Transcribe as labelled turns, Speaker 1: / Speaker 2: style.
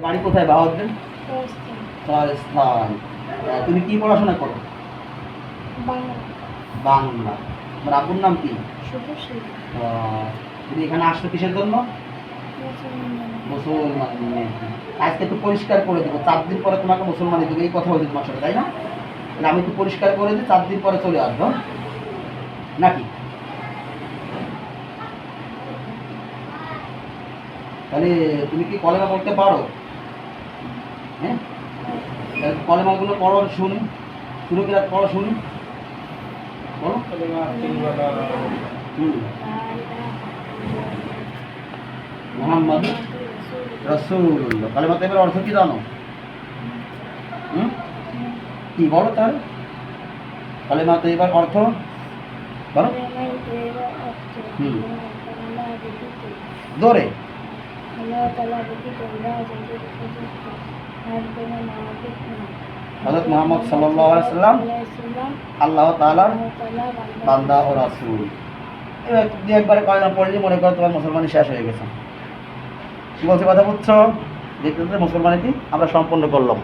Speaker 1: বাড়ি কোথায় বাবাদের? রাজস্থান। তুমি কি পড়াশোনা করো? বাংলা। তোমার আব্বুর নাম কি? তুমি এখানে আসছো কিসের জন্য? মুসলমান। আজকে একটু পরিষ্কার করে দেবো, 4 দিন পরে তোমাকে মুসলমানি দেবে, এই কথা বলছি তোমার সাথে, তাই না? তাহলে আমি একটু পরিষ্কার করে দিই, 4 দিন পরে চলে আসবো নাকি? তাহলে তুমি কি কলেমা বলতে পারো? হ্যাঁ, কলেমাগুলো পড়ো শুনি, শুরু করে পড়ো শুনি, বলো। মুহাম্মদ রাসূলুল্লাহ। কালেমা তাইয়্যিবার অর্থ কি জানো? কি বলো তাহলে? কালেমা তাইয়্যিবার অর্থ বলো। দৌড়ে হযরত মুহাম্মদ সাল্লাল্লাহু আলাইহি ওয়াসাল্লাম আল্লাহ তাআলার বান্দা ও রাসূল। এবার একবারে কলেমা পড়লে মনে করো তোমার মুসলমানি শেষ হয়ে গেছে। কি বলছে কথা বুঝছো? দেখতে মুসলমানিটি আমরা সম্পন্ন করলাম।